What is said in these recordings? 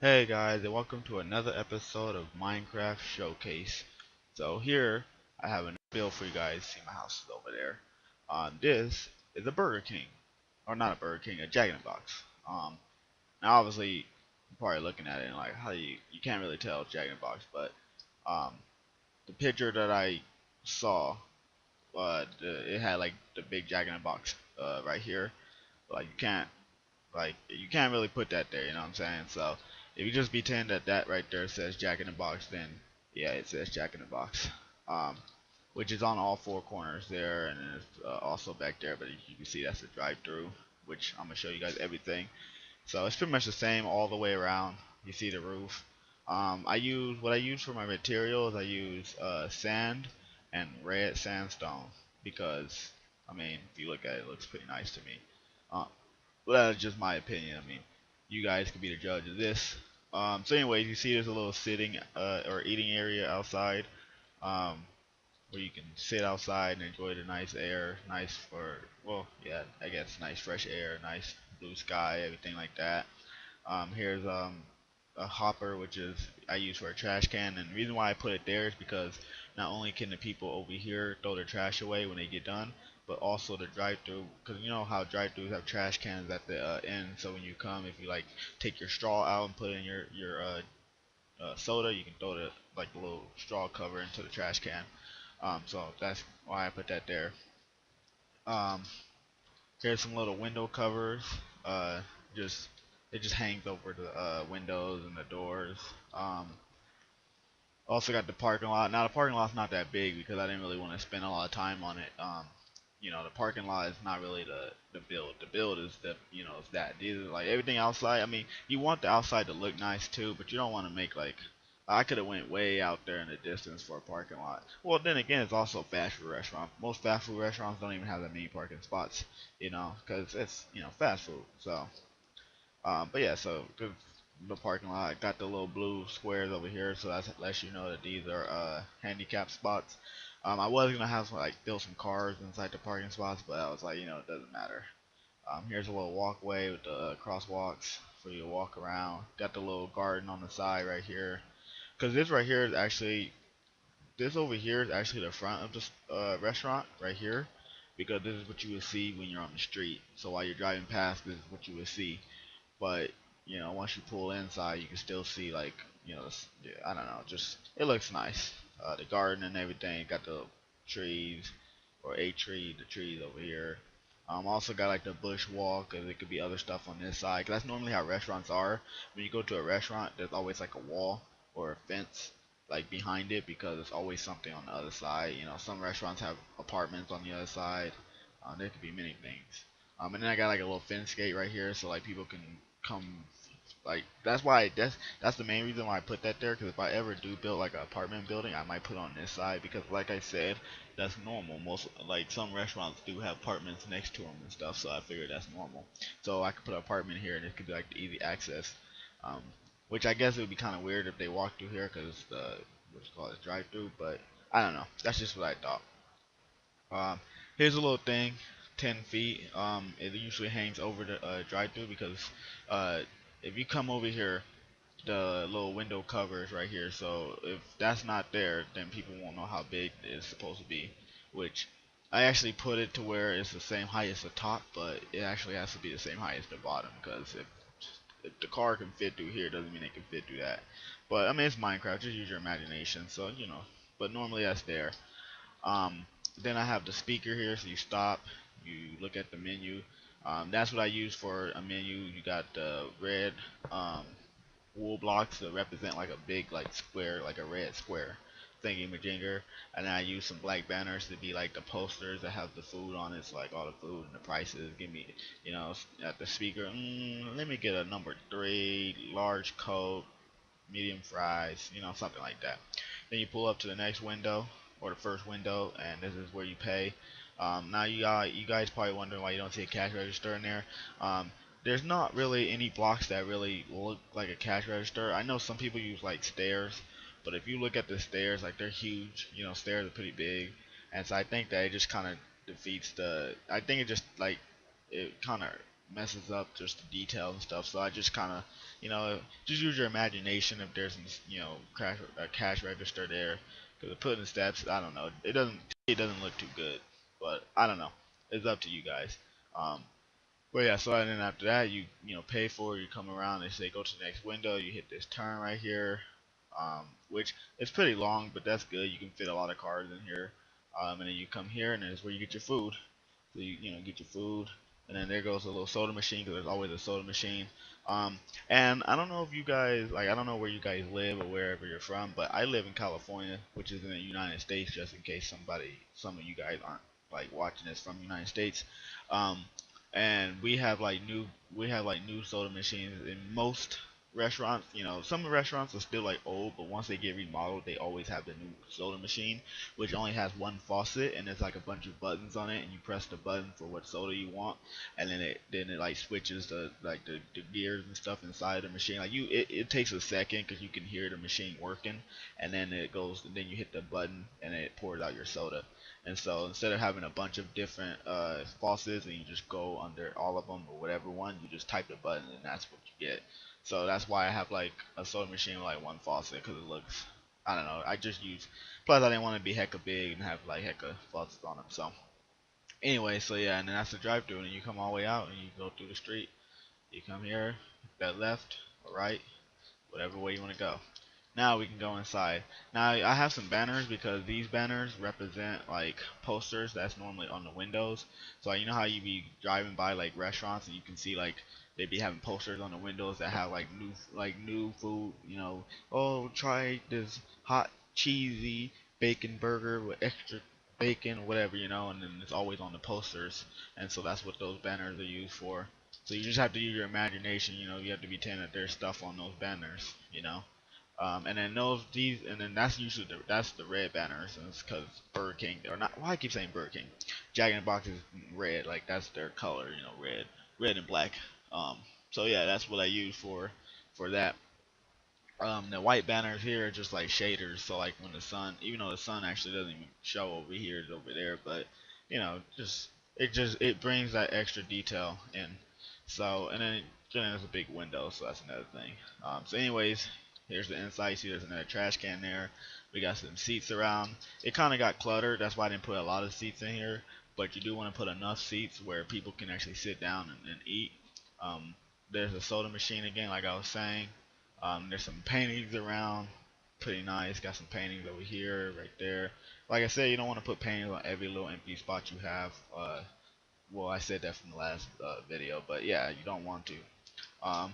Hey guys, and welcome to another episode of Minecraft Showcase. So here I have a build for you guys. See, my house is over there. This is a Burger King, or not a Burger King, a Jack in the Box. Now obviously you're probably looking at it and like, how you can't really tell Jack in the Box, but um, the picture that I saw, it had like the big Jack in the Box right here. Like you can't really put that there, you know what I'm saying? So if you just pretend that that right there says Jack in the Box, then yeah, it says Jack in the Box, um, which is on all four corners there, and it's also back there. But you can see that's the drive-through, which I'm gonna show you guys everything. So it's pretty much the same all the way around. You see the roof. What I use for my materials. I use sand and red sandstone because I mean, if you look at it, it looks pretty nice to me. Uh, well, that's just my opinion. I mean, you guys can be the judge of this. So anyways, you see there's a little sitting or eating area outside, um, where you can sit outside and enjoy the nice air, nice for, well, yeah, I guess nice fresh air, nice blue sky, everything like that. Here's a hopper, which is I use for a trash can, and the reason why I put it there is because not only can the people over here throw their trash away when they get done, but also the drive-through, because you know how drive-throughs have trash cans at the end. So when you come, if you like take your straw out and put it in your soda, you can throw the like the little straw cover into the trash can. So that's why I put that there. Um, Here's some little window covers. Uh, just it just hangs over the windows and the doors. Um, Also got the parking lot. Now the parking lot's not that big because I didn't really want to spend a lot of time on it. The parking lot is not really the build. The build is it's that. These are like everything outside. I mean, you want the outside to look nice too, but you don't want to make like. I could have went way out there in the distance for a parking lot. Well, then again, it's also a fast food restaurant. Most fast food restaurants don't even have that many parking spots, because it's fast food. So but yeah, so the parking lot got the little blue squares over here, so that lets you know that these are handicap spots. I was gonna have like build some cars inside the parking spots, but I was like, it doesn't matter. Here's a little walkway with the crosswalks for you to walk around. Got the little garden on the side right here, because this over here is actually the front of this restaurant right here, because this is what you would see when you're on the street. So while you're driving past, this is what you would see. But once you pull inside, you can still see like yeah, I don't know, just it looks nice. The garden and everything got the trees or a tree, the trees over here. Also got like the bush wall because it could be other stuff on this side. Cause that's normally how restaurants are. When you go to a restaurant, there's always like a wall or a fence like behind it because there's always something on the other side. Some restaurants have apartments on the other side. There could be many things. And then I got like a little fence gate right here, so like people can come. Like that's the main reason why I put that there. Because if I ever do build like an apartment building, I might put it on this side because, like I said, that's normal. Most like some restaurants do have apartments next to them and stuff, so I figured that's normal. So I could put an apartment here, and it could be like the easy access. Um, which I guess it would be kind of weird if they walk through here because it's the what's it called, drive-through. But I don't know. That's just what I thought. Here's a little thing, 10 feet. It usually hangs over the drive-through because uh, if you come over here, the little window cover is right here. So if that's not there, then people won't know how big it's supposed to be. Which I actually put it to where it's the same height as the top, but it actually has to be the same height as the bottom because if the car can fit through here, doesn't mean it can fit through that. But I mean, it's Minecraft. Just use your imagination. So but normally that's there. Um, then I have the speaker here, so you stop, you look at the menu. That's what I use for a menu. You got the red um, wool blocks to represent like a big like square, like a red square thingy majigger. And then I use some black banners to be like the posters that have the food on it, so like all the food and the prices. Give me, at the speaker, let me get a number 3, large Coke, medium fries, something like that. Then you pull up to the next window or the first window, and this is where you pay. Now you guys probably wondering why you don't see a cash register in there. There's not really any blocks that really look like a cash register. I know some people use like stairs, but if you look at the stairs, like they're huge. Stairs are pretty big, and so I think that it just kind of defeats the. I think it just like it kind of messes up just the details and stuff. So I just kind of, just use your imagination if there's, a cash register there. Because putting the steps, I don't know, it doesn't look too good. But I don't know, it's up to you guys. Um, but yeah, so then after that, you pay for it. You come around. They say go to the next window. You hit this turn right here, which is pretty long, but that's good. You can fit a lot of cars in here. And then you come here, and that's where you get your food. So you get your food, and then there goes a little soda machine because there's always a soda machine. Um, and I don't know if you guys like I don't know where you guys live or wherever you're from, but I live in California, which is in the United States. Just in case some of you guys aren't like watching this from the United States. Um, and we have like new soda machines in most restaurants. Some of the restaurants are still like old, but once they get remodeled, they always have the new soda machine, which only has one faucet and there's like a bunch of buttons on it, and you press the button for what soda you want, and then it like switches the gears and stuff inside the machine. Like it takes a second because you can hear the machine working, and then then you hit the button and it pours out your soda. And so instead of having a bunch of different faucets and you just go under all of them or whatever one, you just type the button and that's what you get. So that's why I have like a soda machine with like one faucet because it looks, I don't know, I just use. Plus I didn't want to be hecka big and have like hecka faucets on them. So anyway, so yeah, and then that's the drive-through, and you come all the way out and you go through the street. You come here, that left or right, whatever way you want to go. Now we can go inside. Now I have some banners because these banners represent like posters that's normally on the windows. So you know how you be driving by like restaurants and you can see like they be having posters on the windows that have like new food. Oh, try this hot cheesy bacon burger with extra bacon or whatever, and then it's always on the posters. And so that's what those banners are used for. So you just have to use your imagination. You have to pretend that there's stuff on those banners. And then that's usually that's the red banners, and it's because Burger King or not. Why I keep saying Burger King? Jack in the Box is red, like that's their color, red and black. Um, so yeah, that's what I use for that. The white banners here are just like shaders, so like when the sun, even though the sun actually doesn't even show over here, it's over there, but it brings that extra detail in. So then there's a big window, so that's another thing. So anyways, here's the inside. You see there's another trash can there. We got some seats around. It kind of got cluttered, that's why I didn't put a lot of seats in here. But you do want to put enough seats where people can actually sit down and eat. Um, there's a soda machine again, like I was saying. There's some paintings around, pretty nice. Got some paintings over here, right there. Like I said, you don't want to put paintings on every little empty spot you have. Well, I said that from the last video, but yeah, you don't want to. Um,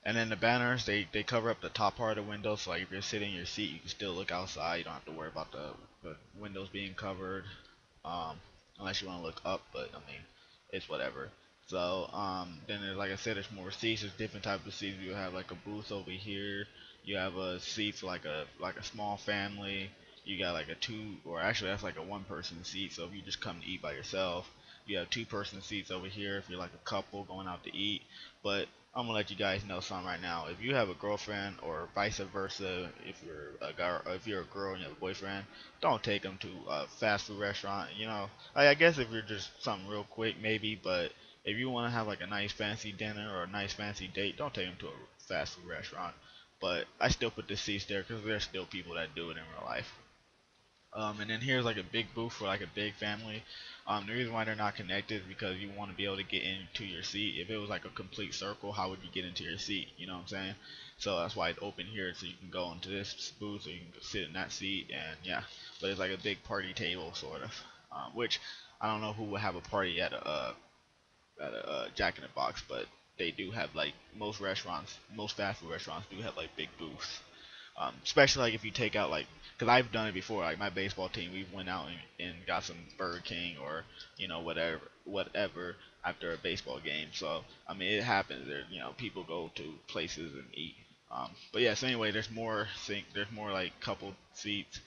and then the banners, they cover up the top part of the window, so like if you're sitting in your seat, you can still look outside. You don't have to worry about the windows being covered, um, unless you want to look up. But I mean, it's whatever. So then there's, like I said, there's more seats. There's different types of seats. You have like a booth over here. You have a seat for like a small family. You got like a two, or actually that's like a one person seat. So if you just come to eat by yourself, you have two person seats over here if you're like a couple going out to eat. But I'm gonna let you guys know something right now. If you have a girlfriend or vice versa, if you're a guy, or if you're a girl and you have a boyfriend, don't take them to a fast food restaurant. I guess if you're just something real quick, maybe. But if you want to have like a nice fancy dinner or a nice fancy date, don't take them to a fast food restaurant. But I still put the seats there because there's still people that do it in real life. And then here's like a big booth for like a big family. The reason why they're not connected is because you want to be able to get into your seat. If it was like a complete circle, how would you get into your seat? You know what I'm saying? So that's why it's open here, so you can go into this booth, so you can sit in that seat, and yeah. But it's like a big party table sort of, which I don't know who would have a party at a Jack in the Box, but they do have like most fast food restaurants do have like big booths. Especially like if you take out like, because I've done it before. Like my baseball team, we went out and got some Burger King or whatever after a baseball game. So I mean it happens. People go to places and eat. But yeah. So anyway, there's more like couple seats.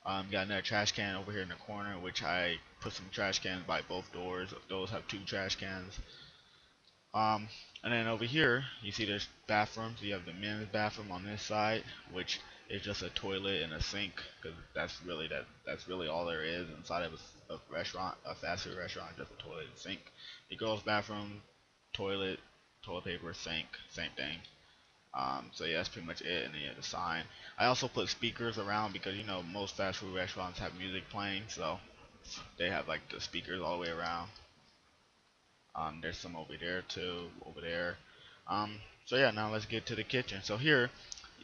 Got another trash can over here in the corner, which I put some trash cans by both doors. Those have two trash cans. Um, and then over here, you see there's bathrooms. You have the men's bathroom on this side, which is just a toilet and a sink, because that's really all there is inside of a restaurant, a fast food restaurant, just a toilet and sink. The girls' bathroom, toilet, toilet paper, sink, same thing. So yeah, that's pretty much it. And then you have the sign. I also put speakers around because you know most fast food restaurants have music playing, so they have like the speakers all the way around. There's some over there too, over there. So yeah, now let's get to the kitchen. So here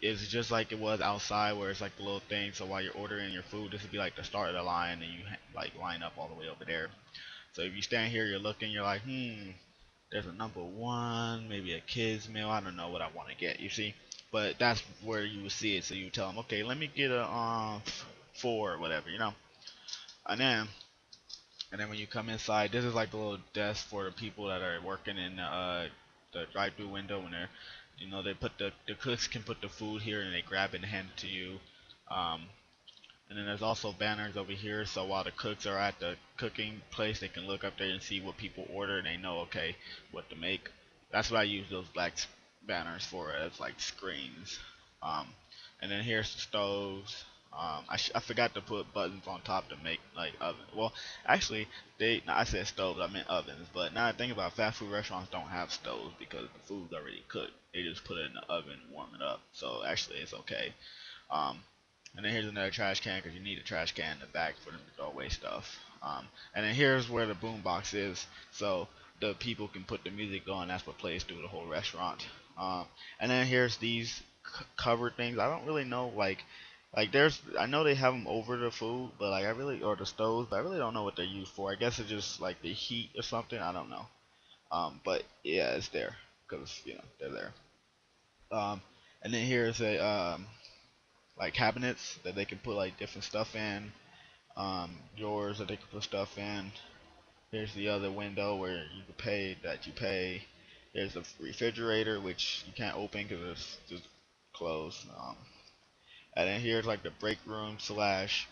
is just like it was outside, where it's like the little thing. So while you're ordering your food, this would be like the start of the line, and you like line up all the way over there. So if you stand here, you're looking, you're like, there's a number one, maybe a kid's meal. I don't know what I want to get. You see, but that's where you would see it. So you tell them, okay, let me get a four or whatever, you know. And then when you come inside, this is like the little desk for the people that are working in the drive-through window. When they're, you know, they put the cooks can put the food here and they grab it and hand it to you. Um, and then there's also banners over here, so while the cooks are at the cooking place, they can look up there and see what people order, and they know, okay, what to make. That's what I use those black banners for, as like screens. Um, and then here's the stoves. I forgot to put buttons on top to make like oven. Well, actually, I said stoves, I meant ovens. But now I think about it, fast food restaurants don't have stoves because the food's already cooked. They just put it in the oven, warm it up. So actually, it's okay. Um, and then here's another trash can because you need a trash can in the back for them to throw away stuff. And then here's where the boom box is, so the people can put the music on. That's what plays through the whole restaurant. And then here's these cover things. I don't really know, like there's, I know they have them over the food, but like I really, or the stoves, but I really don't know what they're used for. I guess it's just like the heat or something. I don't know. But yeah, it's there because you know they're there. Um, and then here's a like cabinets that they can put like different stuff in, drawers that they can put stuff in. Here's the other window where you can pay that you pay. There's a refrigerator which you can't open because it's just closed. And then here's like the break room slash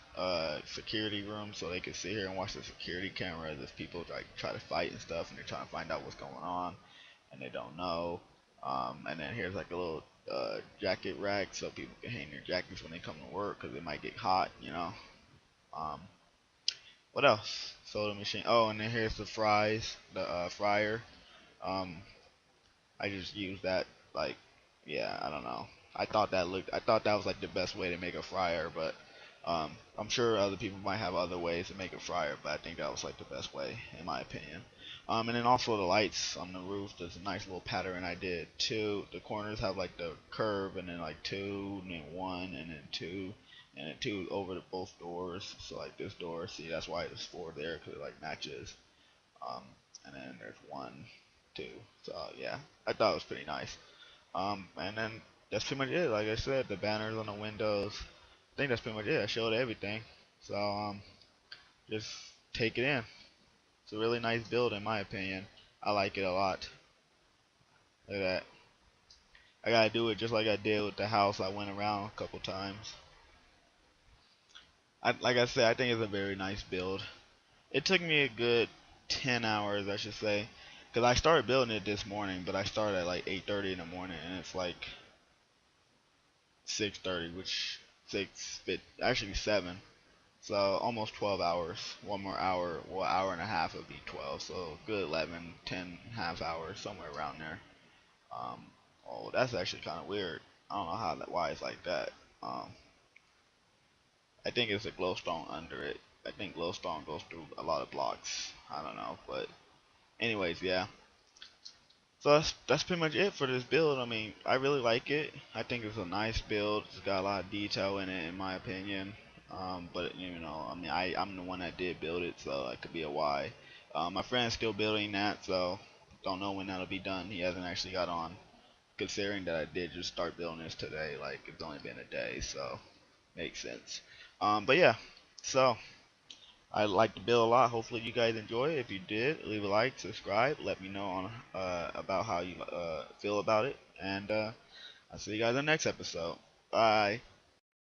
security room, so they can sit here and watch the security cameras if people like try to fight and stuff, and they're trying to find out what's going on and they don't know. And then here's like a little jacket rack so people can hang their jackets when they come to work because it might get hot, you know. Um, what else? Soda machine. Oh, and then here's the fries, the fryer. Um, I just use that, like, yeah, I don't know. I thought that was like the best way to make a fryer, but I'm sure other people might have other ways to make a fryer, but I think that was like the best way in my opinion. And then also the lights on the roof. There's a nice little pattern I did. Two, the corners have like the curve, and then like two, and then one, and then two, and then two over the both doors. So like this door, see that's why there's four there because it like matches. Um, and then there's one, two. So yeah, I thought it was pretty nice. And then that's pretty much it. Like I said, the banners on the windows. I think that's pretty much it. I showed everything. So just take it in. It's a really nice build in my opinion. I like it a lot. Look at that. I gotta do it just like I did with the house. I went around a couple times. Like I said, I think it's a very nice build. It took me a good 10 hours, I should say, because I started building it this morning, but I started at like 8:30 in the morning, and it's like 6:30, which actually 7. So almost 12 hours. One more hour, well, hour and a half would be 12. So good 11, 10 half hours, somewhere around there. Um, oh, that's actually kind of weird. I don't know why it's like that. Um, I think it's a glowstone under it. I think glowstone goes through a lot of blocks. I don't know, but anyways, yeah. So that's pretty much it for this build. I mean, I really like it. I think it's a nice build. It's got a lot of detail in it, in my opinion. But you know, I mean, I'm the one that did build it, so it could be a why. My friend's still building that, so don't know when that'll be done. He hasn't actually got on. Considering that I did just start building this today, like it's only been a day, so makes sense. But yeah, so I like the build a lot. Hopefully you guys enjoy it. If you did, leave a like, subscribe, let me know on about how you feel about it, and I'll see you guys in the next episode. Bye.